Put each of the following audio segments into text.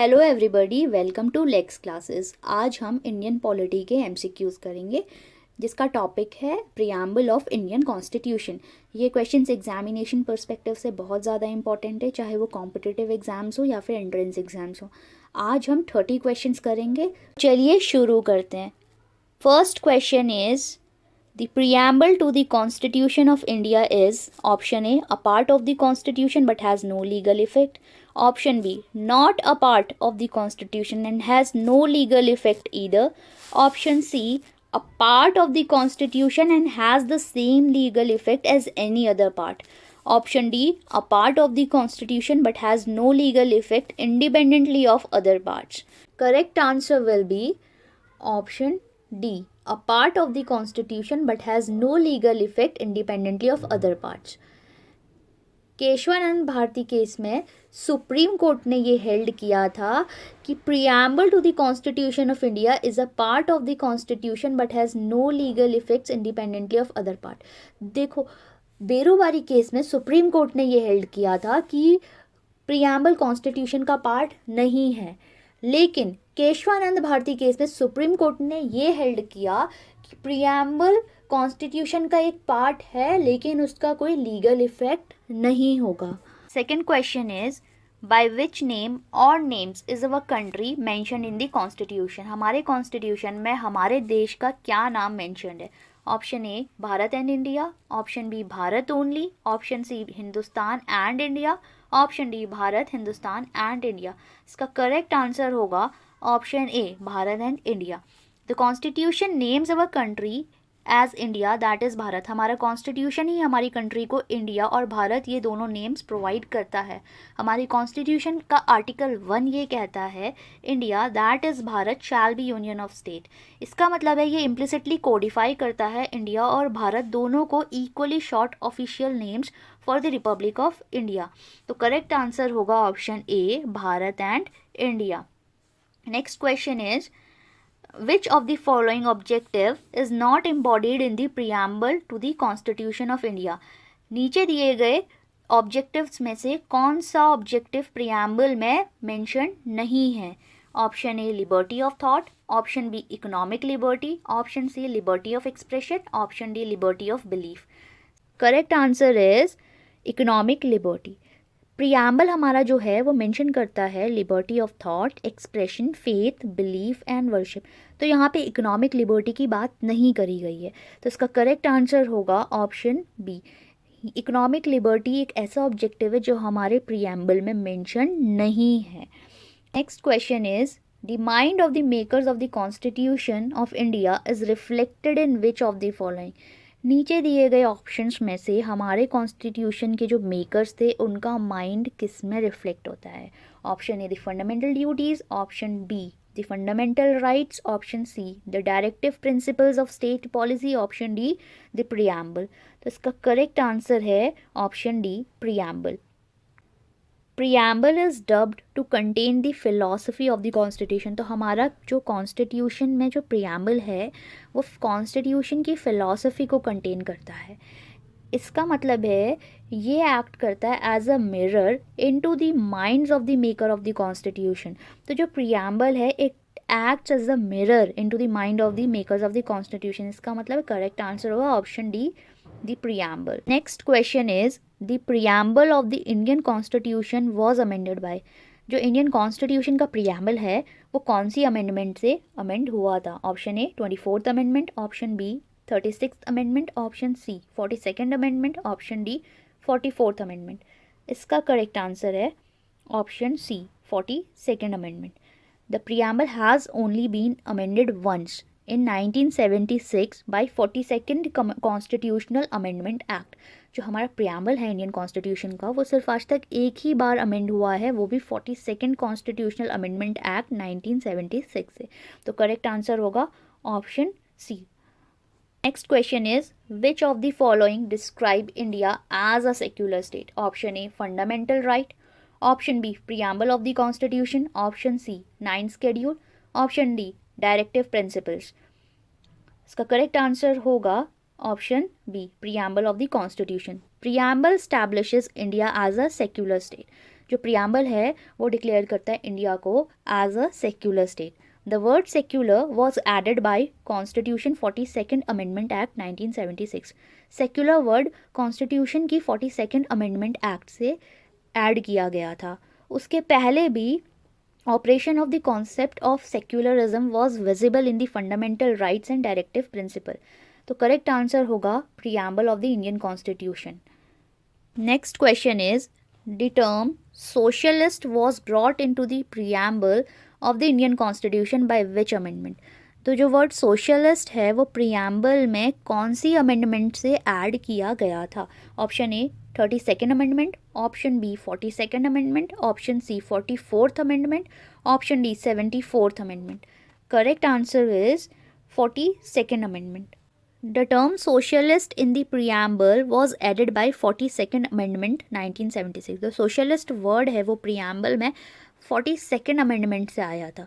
Hello everybody, welcome to Lex classes. आज हम Indian polity के एमसीक्यूज करेंगे जिसका टॉपिक है प्रियम्बल ऑफ इंडियन कॉन्स्टिट्यूशन। ये क्वेश्चंस एग्जामिनेशन पर्सपेक्टिव से बहुत ज़्यादा इंपॉर्टेंट है, चाहे वो कॉम्पिटिटिव एग्जाम्स हो या फिर एंट्रेंस एग्जाम्स हो। आज हम 30 क्वेश्चंस करेंगे। चलिए शुरू करते हैं। First question is The preamble to the Constitution of India is option A, a part of the Constitution but has no legal effect. Option B, not a part of the Constitution and has no legal effect either. Option C, a part of the Constitution and has the same legal effect as any other part. Option D, a part of the Constitution but has no legal effect independently of other parts. Correct answer will be option D, a part of the constitution but has no legal effect independently of other parts. Keshavananda Bharati case में supreme court ने ये held किया था कि preamble to the constitution of India is a part of the constitution but has no legal effects independently of other part. देखो, Berubari case में supreme court ने ये हेल्ड किया था कि प्रियम्बल कॉन्स्टिट्यूशन का पार्ट नहीं है, लेकिन केशवानंद भारती केस में सुप्रीम कोर्ट ने ये हेल्ड किया कि प्रियम्बल कॉन्स्टिट्यूशन का एक पार्ट है लेकिन उसका कोई लीगल इफेक्ट नहीं होगा। Second question is by which name or names is our country mention in the constitution. हमारे कॉन्स्टिट्यूशन में हमारे देश का क्या नाम मेंशन्ड है। Option A Bharat and India, option B Bharat only, option C Hindustan and India, option D Bharat Hindustan and India. इसका correct answer होगा option A Bharat and India. The constitution names our country as India, that is Bharat. हमारा constitution ही हमारी country को India और भारत ये दोनों names provide करता है। हमारी कॉन्स्टिट्यूशन का आर्टिकल 1 ये कहता है India that is Bharat shall be union of state. इसका मतलब है ये इम्प्लिसिटली कोडिफाई करता है इंडिया और भारत दोनों को equally short official names for the Republic of India. तो करेक्ट आंसर होगा option A Bharat and India. Next question is which of the following objective is not embodied in the preamble to the Constitution of India। नीचे दिए गए objectives में से कौन सा objective preamble में मेंशन नहीं है। Option A liberty of thought, option B economic liberty, option C liberty of expression, option D liberty of belief. Correct answer is economic liberty. Preamble हमारा जो है वो मेंशन करता है liberty of thought, expression, faith, belief and worship. तो यहाँ पे economic liberty की बात नहीं करी गई है, तो इसका करेक्ट आंसर होगा ऑप्शन बी। इकोनॉमिक लिबर्टी एक ऐसा ऑब्जेक्टिव है जो हमारे प्रियम्बल में मेंशन नहीं है। Next question is the mind of the makers of the constitution of India is reflected in which of the following. नीचे दिए गए ऑप्शंस में से हमारे कॉन्स्टिट्यूशन के जो मेकर्स थे उनका माइंड किस में रिफ्लेक्ट होता है। Option A the fundamental duties, option B the fundamental rights, option C the directive principles of state policy, option D the preamble. तो इसका करेक्ट आंसर है option D preamble. Preamble is dubbed to contain the philosophy of the constitution. तो हमारा जो constitution में जो preamble है वो कॉन्स्टिट्यूशन की फिलॉसफी को कंटेन करता है। इसका मतलब है ये एक्ट करता है as a mirror into the minds of the maker of the constitution. तो जो प्रियम्बल है it acts as a mirror into the mind of the makers of the constitution. इसका मतलब करेक्ट आंसर होगा option D the preamble. Next question is the preamble of the Indian constitution was amended by. जो Indian constitution का preamble है वो कौन सी amendment से अमेंड हुआ था। ऑप्शन ए 24th amendment, option B 36th amendment, option C 42nd amendment, option D 44th amendment. इसका करेक्ट आंसर है option C 42nd amendment. The preamble has only been amended once in 1976 by 42nd constitutional amendment act. जो हमारा preamble है Indian constitution का वो सिर्फ आज तक एक ही बार अमेंड हुआ है, वो भी 42nd कॉन्स्टिट्यूशनल अमेंडमेंट एक्ट 1976 से। तो करेक्ट आंसर होगा option C. Next question is which of the following describe India as a secular state. Option A fundamental right, option B preamble of the constitution, option C 9th schedule, option D directive principles. इसका correct answer होगा option B preamble of the constitution. Preamble establishes India as a secular state. जो preamble है वो declare करता है India को as a secular state. The word secular was added by constitution 42nd amendment act 1976. Secular word constitution की 42nd amendment act से add किया गया था. उसके पहले भी operation of the concept of secularism was visible in the fundamental rights and directive principle. तो correct answer होगा preamble of the Indian constitution. Next question is the term socialist was brought in to the preamble of the Indian constitution by which amendment. तो जो word socialist है वो preamble में कौन सी amendment से ऐड किया गया था. Option A 32nd amendment, option B 42nd amendment, option C 44th amendment, option D 74th amendment. Correct answer is 42nd amendment. The term socialist in the preamble was added by 42nd Amendment 1976. The socialist word है वो preamble में 42nd Amendment से आया था.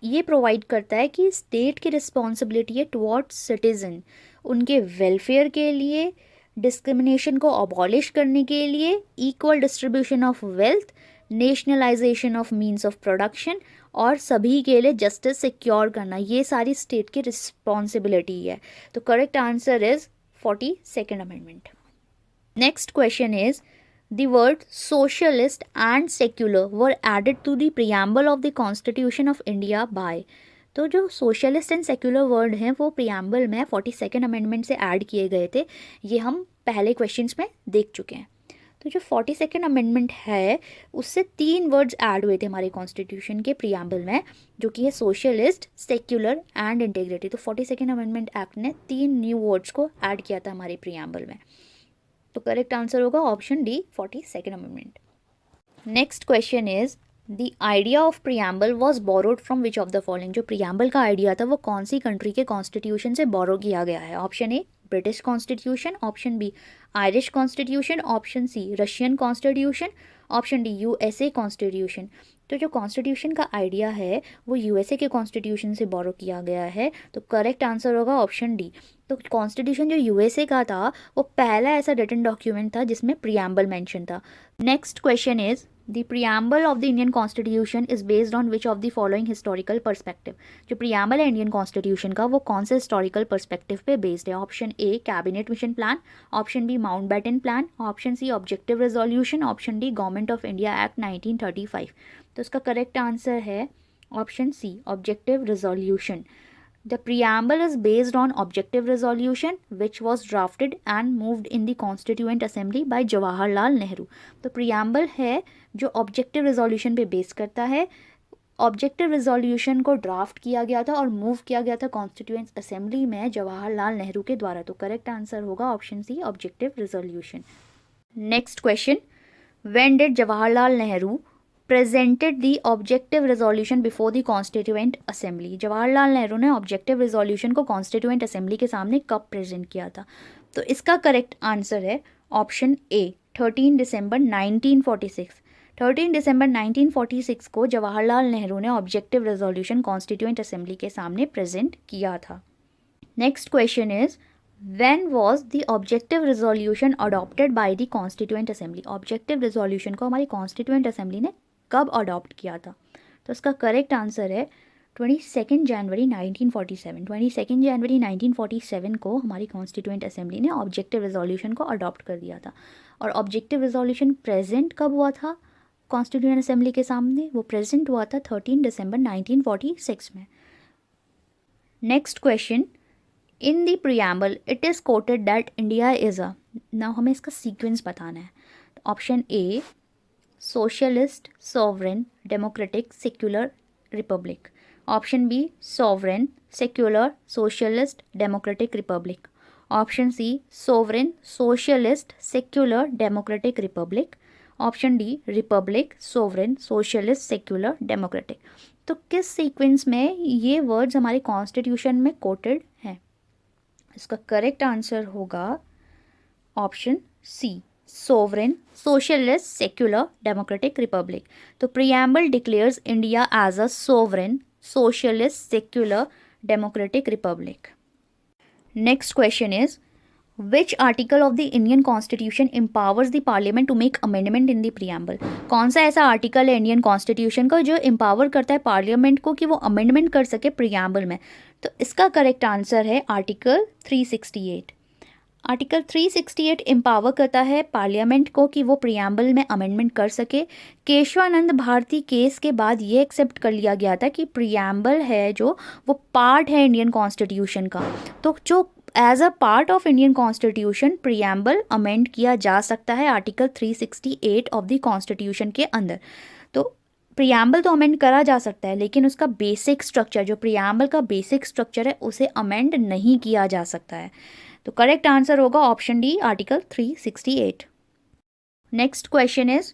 ये provide करता है कि स्टेट की रिस्पॉन्सिबिलिटी है टुवर्ड्स सिटीजन, उनके वेलफेयर के लिए, डिस्क्रिमिनेशन को अबॉलिश करने के लिए, equal distribution of wealth, nationalisation of means of production और सभी के लिए जस्टिस सिक्योर करना, ये सारी स्टेट की रिस्पॉन्सिबिलिटी है. तो correct answer is 42nd amendment. Next question is the word socialist and secular were added to the preamble of the constitution of India by. तो जो सोशलिस्ट एंड सेक्युलर वर्ड हैं वो प्रियम्बल में 42nd amendment से add किए गए थे. ये हम पहले क्वेश्चंस में देख चुके हैं. तो जो 42nd अमेंडमेंट है उससे 3 वर्ड्स ऐड हुए थे हमारे कॉन्स्टिट्यूशन के प्रियम्बल में, जो कि है सोशलिस्ट, सेक्युलर एंड इंटीग्रिटी. तो 42nd अमेंडमेंट एक्ट ने 3 न्यू वर्ड्स को ऐड किया था हमारे प्रियम्बल में. तो करेक्ट आंसर होगा option D 42nd amendment. Next question is the idea of preamble was borrowed from which of the following. जो प्रियम्बल का आइडिया था वो कौन सी कंट्री के कॉन्स्टिट्यूशन से बोरो किया गया है. Option A British constitution, option B Irish constitution, option C Russian constitution, option D USA constitution. तो जो कॉन्स्टिट्यूशन का आइडिया है वो यूएसए के कॉन्स्टिट्यूशन से बोरो किया गया है. तो करेक्ट आंसर होगा ऑप्शन डी. तो कॉन्स्टिट्यूशन जो यूएसए का था वो पहला ऐसा रिटन डॉक्यूमेंट था जिसमें प्रियम्बल मेंशन था. Next question is the preamble of the Indian constitution is based on which of the following historical perspective. जो प्रियम्बल है इंडियन कॉन्स्टिट्यूशन का वो कौन से हिस्टोरिकल पर्सपेक्टिव पे बेस्ड है. Option A cabinet mission plan, option B Mountbatten plan, option C objective resolution, option D government of India act 1935. तो इसका करेक्ट आंसर है option C objective resolution. The preamble is based on objective resolution which was drafted and moved in the Constituent Assembly by Jawaharlal Nehru. तो preamble है जो objective resolution पे base करता है. Objective resolution को draft किया गया था और मूव किया गया था कॉन्स्टिट्यूएंट असेंबली में जवाहरलाल नेहरू के द्वारा. तो करेक्ट आंसर होगा option C objective resolution. Next question, when did Jawaharlal Nehru presented the objective resolution before the constituent assembly. Jawaharlal Nehru ने ऑब्जेक्टिव रेजोल्यूशन को कॉन्स्टिट्यूएंट असेंबली के सामने कब प्रेजेंट किया था. तो इसका करेक्ट आंसर है ऑप्शन ए 13 दिसंबर 1946. 13 दिसंबर 1946 को जवाहरलाल नेहरू ने ऑब्जेक्टिव रेजोल्यूशन कॉन्स्टिट्यूएंट असेंबली के सामने प्रेजेंट किया था. Next question is When was the objective resolution adopted by the Constituent Assembly? Objective resolution को हमारी कॉन्स्टिट्यूएंट असेंबली ने कब अडॉप्ट किया था. तो इसका करेक्ट आंसर है 22 जनवरी 1947. 22 जनवरी 1947 को हमारी कॉन्स्टिट्यूएंट असेंबली ने ऑब्जेक्टिव रेजोल्यूशन को अडॉप्ट कर दिया था. और ऑब्जेक्टिव रेजोल्यूशन प्रेजेंट कब हुआ था कॉन्स्टिट्यूएंट असेंबली के सामने? वो प्रेजेंट हुआ था 13 दिसंबर 1946 में. Next question, in the preamble it is quoted that India is a. Now हमें इसका सीक्वेंस बताना है. Option A socialist, sovereign, democratic, secular, republic. Option B sovereign, secular, socialist, democratic, republic. Option C sovereign, socialist, secular, democratic, republic. Option D republic, sovereign, socialist, secular, democratic. तो किस sequence में ये words हमारे constitution में quoted हैं? इसका correct answer होगा option C sovereign, socialist, secular, democratic, republic. तो preamble declares India as a sovereign, socialist, secular, democratic, republic. Next question is which article of the Indian constitution empowers the parliament to make amendment in the preamble? कौन सा ऐसा article है Indian constitution का जो empower करता है parliament को कि वो अमेंडमेंट कर सके प्रियम्बल में? तो इसका करेक्ट आंसर है आर्टिकल 368। आर्टिकल 368 एम्पावर करता है पार्लियामेंट को कि वो प्रियम्बल में अमेंडमेंट कर सके। केशवानंद भारती केस के बाद ये एक्सेप्ट कर लिया गया था कि प्रियम्बल है जो वो पार्ट है इंडियन कॉन्स्टिट्यूशन का, तो जो as a part of Indian constitution preamble amend किया जा सकता है आर्टिकल 368 ऑफ द कॉन्स्टिट्यूशन के अंदर। तो प्रियम्बल तो अमेंड करा जा सकता है, लेकिन उसका बेसिक स्ट्रक्चर, जो प्रियम्बल का बेसिक स्ट्रक्चर है, उसे अमेंड नहीं किया जा सकता है। तो करेक्ट आंसर होगा option D, article 368। Next question is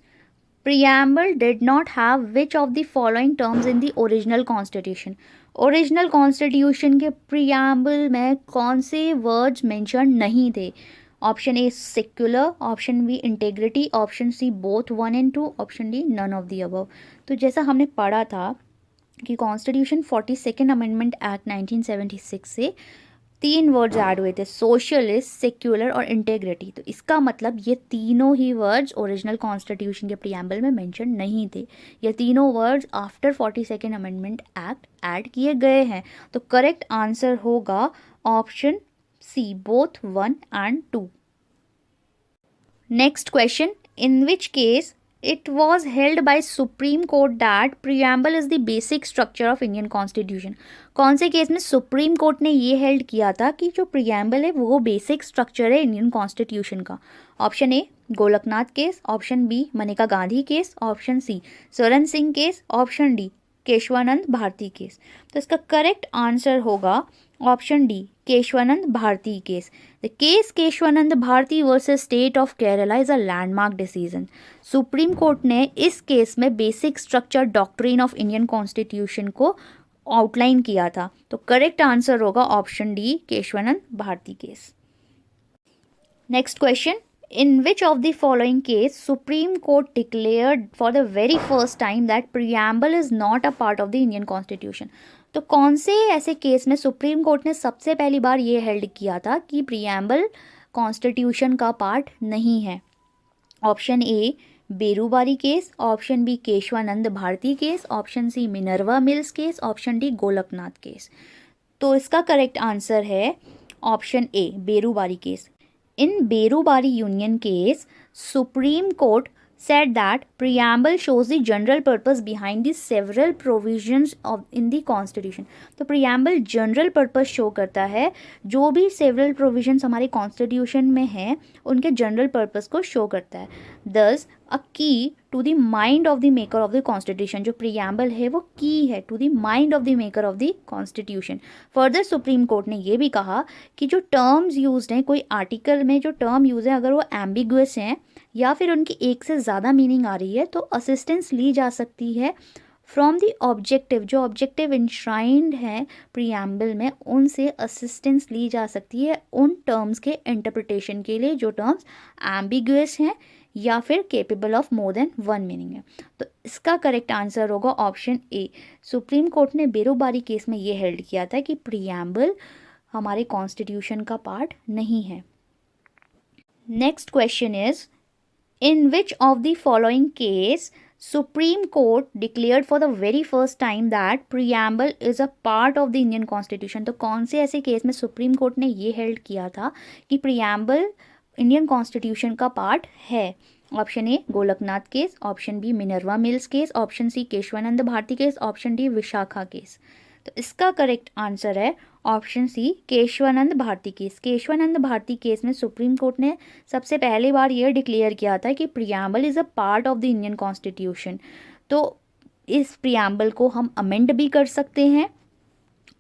preamble did not have which of the following terms in the original constitution? Original constitution के प्रियम्बल में कौन से वर्ड्स मेंशन नहीं थे? Option A secular, option B integrity, option C both 1 and 2, option D none of the above. तो जैसा हमने पढ़ा था कि कॉन्स्टिट्यूशन 42nd अमेंडमेंट एक्ट 1976 से 3 वर्ड्स ऐड हुए थे, सोशलिस्ट, सेक्युलर और इंटेग्रिटी। तो इसका मतलब ये तीनों ही वर्ड्स ओरिजिनल कॉन्स्टिट्यूशन के प्रियम्बल में मेंशन नहीं थे। ये तीनों words after 42nd amendment act add किए गए हैं। तो करेक्ट आंसर होगा option C, both 1 and 2। Next question, in which case it was held by Supreme Court that preamble is the basic structure of Indian Constitution? कौन से case में supreme court ने ये हेल्ड किया था कि जो प्रियम्बल है वो बेसिक स्ट्रक्चर है इंडियन कॉन्स्टिट्यूशन का? Option A Golaknath case, option B Maneka Gandhi case, option C Swaran Singh case, option D Kesavananda Bharati case. तो इसका करेक्ट आंसर होगा option D, Kesavananda Bharati case. The case Kesavananda Bharati versus state of Kerala is a landmark decision. Supreme court ने इस case में basic structure doctrine of Indian constitution को outline किया था। तो करेक्ट आंसर होगा option D, Kesavananda Bharati case. Next question, in which of the following case Supreme Court declared for the very first time that preamble is not a part of the Indian Constitution? तो कौन से ऐसे case में supreme court ने सबसे पहली बार ये हेल्ड किया था कि प्रियम्बल कॉन्स्टिट्यूशन का पार्ट नहीं है? Option A Berubari case, option B Kesavananda Bharati case, option C Minerva Mills case, option D Golaknath case. तो इसका करेक्ट आंसर है option A, Berubari case. In Berubari Union case, Supreme Court said that preamble shows the general purpose behind the several provisions of in the Constitution. तो preamble general purpose show करता है, जो भी several provisions हमारे Constitution में हैं उनके general purpose को show करता है। Thus a key to the mind of the maker of the Constitution, जो preamble है वो key है to the mind of the maker of the Constitution। Further Supreme Court ने ये भी कहा कि जो terms used हैं, कोई article में जो term use है अगर वो ambiguous हैं या फिर उनकी एक से ज़्यादा मीनिंग आ रही है तो असिस्टेंस ली जा सकती है फ्रॉम द ऑब्जेक्टिव, जो ऑब्जेक्टिव इंश्राइंड है प्रियम्बल में उनसे असिस्टेंस ली जा सकती है उन टर्म्स के इंटरप्रिटेशन के लिए जो टर्म्स एम्बिगुअस हैं या फिर capable of more than 1 meaning है। तो इसका करेक्ट आंसर होगा ऑप्शन ए। सुप्रीम कोर्ट ने बेरोबारी केस में ये हेल्ड किया था कि प्रियम्बल हमारे कॉन्स्टिट्यूशन का पार्ट नहीं है। Next question is, in which of the following case Supreme Court declared for the very first time that preamble is a part of the Indian Constitution? तो कौन से ऐसे केस में सुप्रीम कोर्ट ने ये हेल्ड किया था कि प्रियम्बल इंडियन कॉन्स्टिट्यूशन का पार्ट है? Option A Golaknath case, option B Minerva Mills case, option C Kesavananda Bharati case, option D Vishaka case. तो इसका करेक्ट आंसर है option C, Kesavananda Bharati case. Kesavananda Bharati case में सुप्रीम कोर्ट ने सबसे पहली बार ये डिक्लेयर किया था कि preamble is a part of the Indian constitution. तो इस प्रियम्बल को हम अमेंड भी कर सकते हैं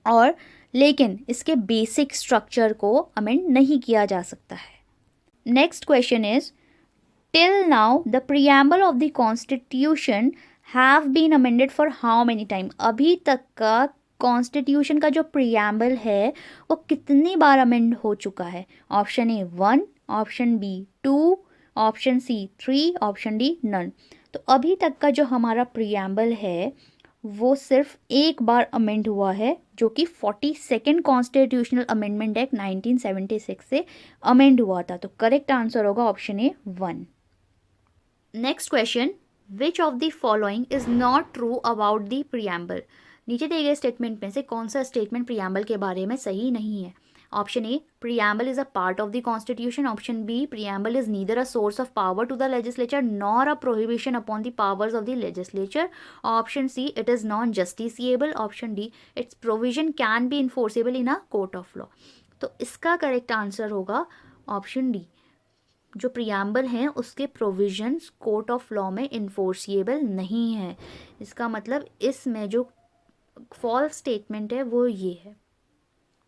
और लेकिन इसके बेसिक स्ट्रक्चर को अमेंड नहीं किया जा सकता है। Next question is, till now the preamble of the constitution have been amended for how many time? अभी तक का कॉन्स्टिट्यूशन का जो प्रियम्बल है वो कितनी बार अमेंड हो चुका है? Option A 1, option B 2, option C 3, option D none. तो अभी तक का जो हमारा प्रियम्बल है वो सिर्फ एक बार अमेंड हुआ है, जो कि 42nd कॉन्स्टिट्यूशनल अमेंडमेंट एक्ट 1976 से अमेंड हुआ था। तो करेक्ट आंसर होगा option A 1। Next question, which of the following is not true about the preamble. नीचे दिए गए स्टेटमेंट में से कौन सा स्टेटमेंट प्रियम्बल के बारे में सही नहीं है। Option A, preamble is a part of the constitution. Option B, preamble is neither a source of power to the legislature nor a prohibition upon the powers of the legislature. Option C, it is non justiciable. Option D, its provision can be enforceable in a court of law. तो इसका correct answer होगा option D, जो preamble हैं उसके provisions court of law में enforceable नहीं है। इसका मतलब इसमें जो फॉल्स स्टेटमेंट है वो ये है।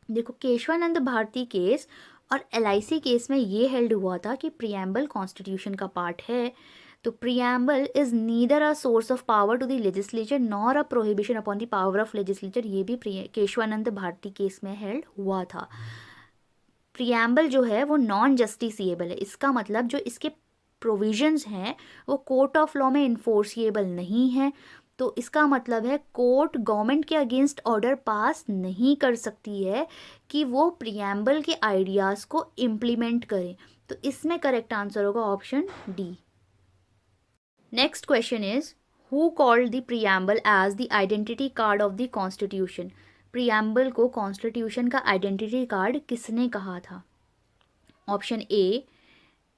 देखो, केशवानंद भारती केस और LIC केस में ये हेल्ड हुआ था कि प्रियम्बल कॉन्स्टिट्यूशन का पार्ट है। तो preamble is neither a source of power to the legislature nor a prohibition upon the power of legislature. ये भी केशवानंद भारती केस में हेल्ड हुआ था। प्रियम्बल जो है वो नॉन जस्टिसिएबल है। इसका मतलब जो इसके प्रोविजंस हैं वो कोर्ट ऑफ लॉ में इन्फोर्सिएबल नहीं है। तो इसका मतलब है कोर्ट गवर्नमेंट के अगेंस्ट ऑर्डर पास नहीं कर सकती है कि वो प्रियम्बल के आइडियाज़ को इम्प्लीमेंट करे। तो इसमें करेक्ट आंसर होगा option D. Next question is, who called the preamble as the identity card of the constitution. Preamble को कॉन्स्टिट्यूशन का आइडेंटिटी कार्ड किसने कहा था। Option A,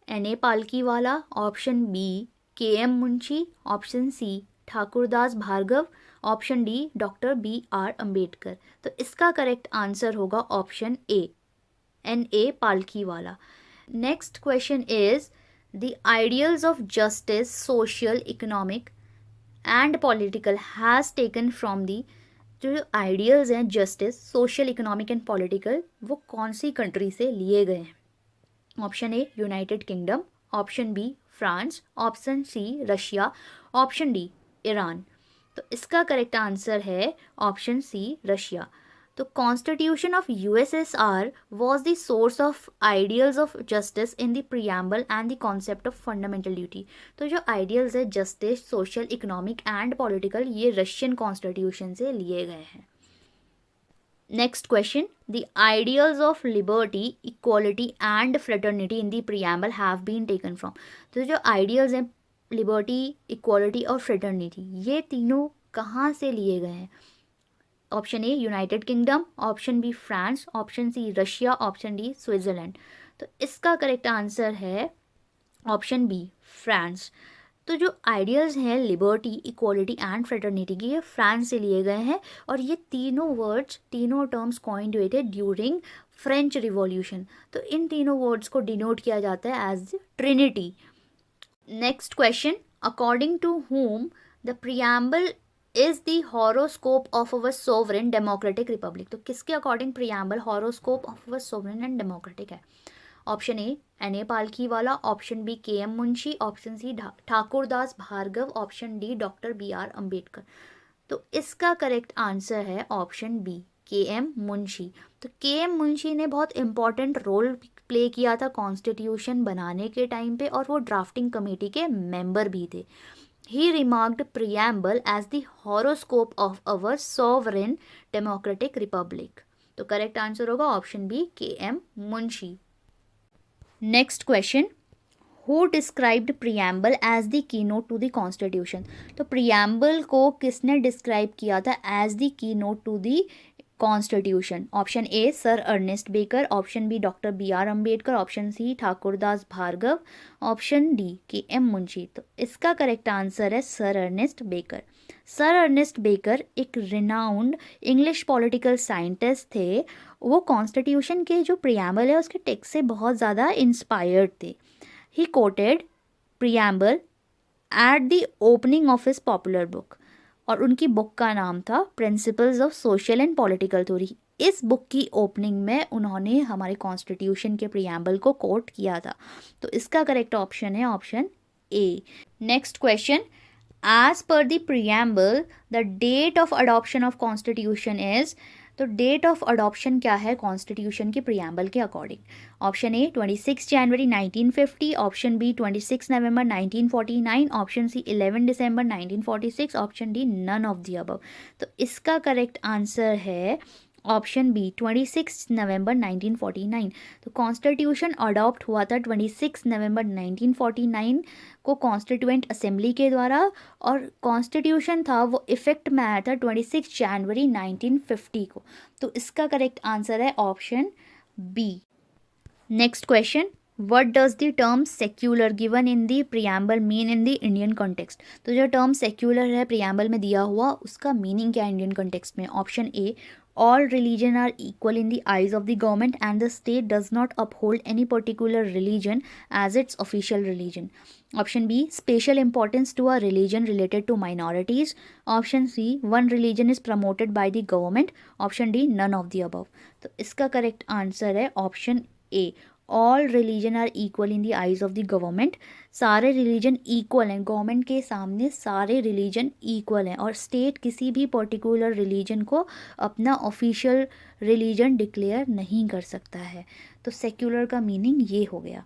NA Palkhivala. Option B, KM Munshi. Option C, Thakurdas Bhargava. Option D, doctor BR Ambedkar. तो इसका correct answer होगा option A, NA Palkhivala. Next question is, the ideals of justice social economic and political has taken from the. जो ideals हैं justice social economic and political, वो कौन सी country से लिए गए हैं। Option A, United Kingdom. Option B, France. Option C, Russia. Option D, Iran. तो इसका करेक्ट आंसर है ऑप्शन सी, रशिया। तो constitution of USSR was the source of ideals of justice in the preamble and the concept of fundamental duty। तो जो ideals है justice social economic and political, ये Russian constitution से लिए गए हैं। Next question, the ideals of liberty equality and fraternity in the preamble have been taken from. तो जो आइडियल्स हैं लिबर्टी, इक्वालिटी और फ्रेटर्निटी, ये तीनों कहाँ से लिए गए हैं। Option A, United Kingdom. Option B, France. Option C, Russia. Option D, Switzerland. तो इसका करेक्ट आंसर है ऑप्शन बी, फ्रांस। तो जो आइडियल्स हैं लिबर्टी, इक्वालिटी एंड फ्रेटर्निटी की, ये फ्रांस से लिए गए हैं। और ये तीनों वर्ड्स, तीनों टर्म्स कॉइन्ड हुए थे ड्यूरिंग फ्रेंच रिवॉल्यूशन। तो इन तीनों वर्ड्स को डिनोट किया जाता है as trinity. Next question, according to whom the preamble is the horoscope of our sovereign democratic republic. तो किसके according preamble horoscope of our sovereign and democratic है। Option A, NA Palkhivala. Option B, KM Munshi. Option C, Thakurdas Bhargava. Option D, doctor BR Ambedkar. तो इसका correct answer है option B, KM Munshi. तो KM Munshi ने बहुत important role play किया था कॉन्स्टिट्यूशन बनाने के टाइम पे, और वो ड्राफ्टिंग कमेटी के मेंबर भी थे। He remarked preamble as the horoscope of our sovereign democratic republic। तो करेक्ट आंसर होगा option B, KM Munshi. Next question, who described preamble as the keynote to the constitution. तो preamble को किसने describe किया था as the keynote to the constitution. Option A, sir Ernest Barker. Option B, doctor BR Ambedkar. Option C, Thakurdas Bhargava. Option D, KM Munshi. तो इसका correct answer है sir Ernest Barker. Sir Ernest Barker एक renowned English political scientist थे। वो constitution के जो preamble है उसके टेक्स्ट से बहुत ज़्यादा इंस्पायर्ड थे। ही coated preamble at the opening of his popular book, और उनकी बुक का नाम था principles of social and political theory. इस बुक की ओपनिंग में उन्होंने हमारे कॉन्स्टिट्यूशन के प्रियम्बल को कोट किया था। तो इसका करेक्ट ऑप्शन है option A. Next question, as per the preamble the date of adoption of constitution is. तो डेट ऑफ अडॉप्शन क्या है कॉन्स्टिट्यूशन की प्रियम्बल के अकॉर्डिंग? ऑप्शन ए 26 जनवरी 1950, ऑप्शन बी 26 नवंबर 1949, ऑप्शन सी 11 दिसंबर 1946, option D none of the above. तो इसका करेक्ट आंसर है ऑप्शन बी 26 नवंबर 1949। तो कॉन्स्टिट्यूशन अडॉप्ट हुआ था 26 नवंबर 1949 को कॉन्स्टिट्यूएंट असेंबली के द्वारा, और कॉन्स्टिट्यूशन था वो इफेक्ट में आया था 26 जनवरी 1950 को। तो इसका करेक्ट आंसर है option B. Next question, what does the term secular given in the preamble mean in the Indian context? तो जो टर्म सेक्युलर है प्रियम्बल में दिया हुआ, उसका मीनिंग क्या है इंडियन कॉन्टेक्स्ट में? Option A, all religion are equal in the eyes of the government and the state does not uphold any particular religion as its official religion. Option B, special importance to a religion related to minorities. Option C, one religion is promoted by the government. Option D, none of the above. तो इसका correct answer है option A, all religion are equal in the eyes of the government. सारे religion equal हैं, government के सामने सारे religion equal हैं, और स्टेट किसी भी पर्टिकुलर रिलीजन को अपना ऑफिशियल रिलीजन डिक्लेयर नहीं कर सकता है। तो सेक्युलर का मीनिंग ये हो गया।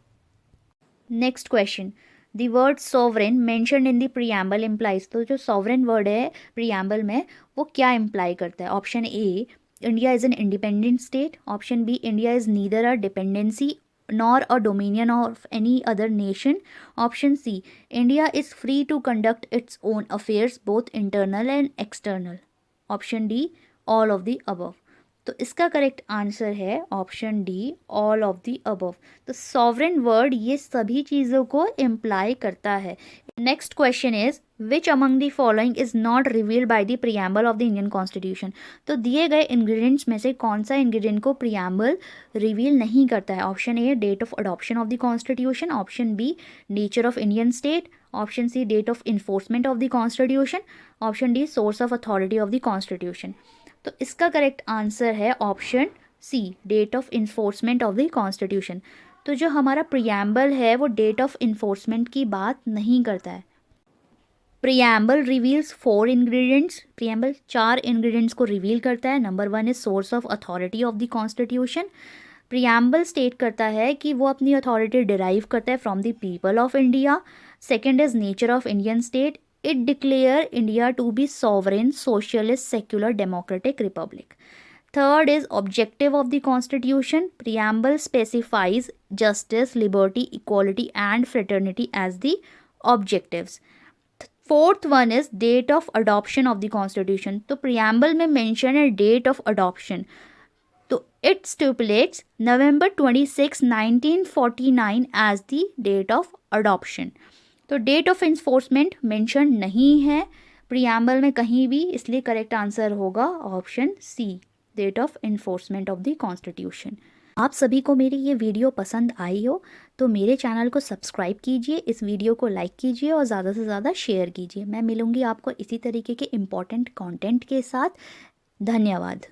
Next question, the word sovereign mentioned in the preamble implies. तो जो सॉवरेन वर्ड है प्रियम्बल में वो क्या इम्प्लाई करता है? Option A, India is an independent state. Option B, India is neither a dependency nor a dominion of any other nation. Option C, India is free to conduct its own affairs both internal and external. Option D, all of the above. तो इसका correct answer है option D, all of the above. तो sovereign word ये सभी चीज़ों को imply करता है। Next question is, which among the following is not revealed by the preamble of the Indian constitution? तो दिए गए इंग्रेडिएंट्स में से कौन सा इंग्रेडिएंट को प्रियम्बल रिवील नहीं करता है? Option A, date of adoption of the constitution. Option B, nature of Indian state. Option C, date of enforcement of the constitution. Option D, source of authority of the constitution. तो इसका correct answer है option C, date of enforcement of the constitution. तो जो हमारा preamble है वो date of enforcement की बात नहीं करता है। Preamble reveals 4 ingredients. Preamble 4 ingredients को रिवील करता है। Number 1 is source of authority of the constitution. Preamble state करता है कि वो अपनी अथॉरिटी डिराइव करता है from the people of India. Second is nature of Indian state. It declare India to be sovereign, socialist, secular, democratic republic. Third is objective of the Constitution. Preamble specifies justice, liberty, equality, and fraternity as the objectives. Fourth one is date of adoption of the Constitution. तो preamble में mention है date of adoption. तो it stipulates November 26, 1949 as the date of adoption. तो date of enforcement mention नहीं है preamble में कहीं भी, इसलिए करेक्ट आंसर होगा option C, date of enforcement of the constitution. आप सभी को मेरी ये वीडियो पसंद आई हो तो मेरे चैनल को सब्सक्राइब कीजिए, इस वीडियो को लाइक कीजिए और ज़्यादा से ज़्यादा शेयर कीजिए। मैं मिलूँगी आपको इसी तरीके के इम्पॉर्टेंट कंटेंट के साथ। धन्यवाद।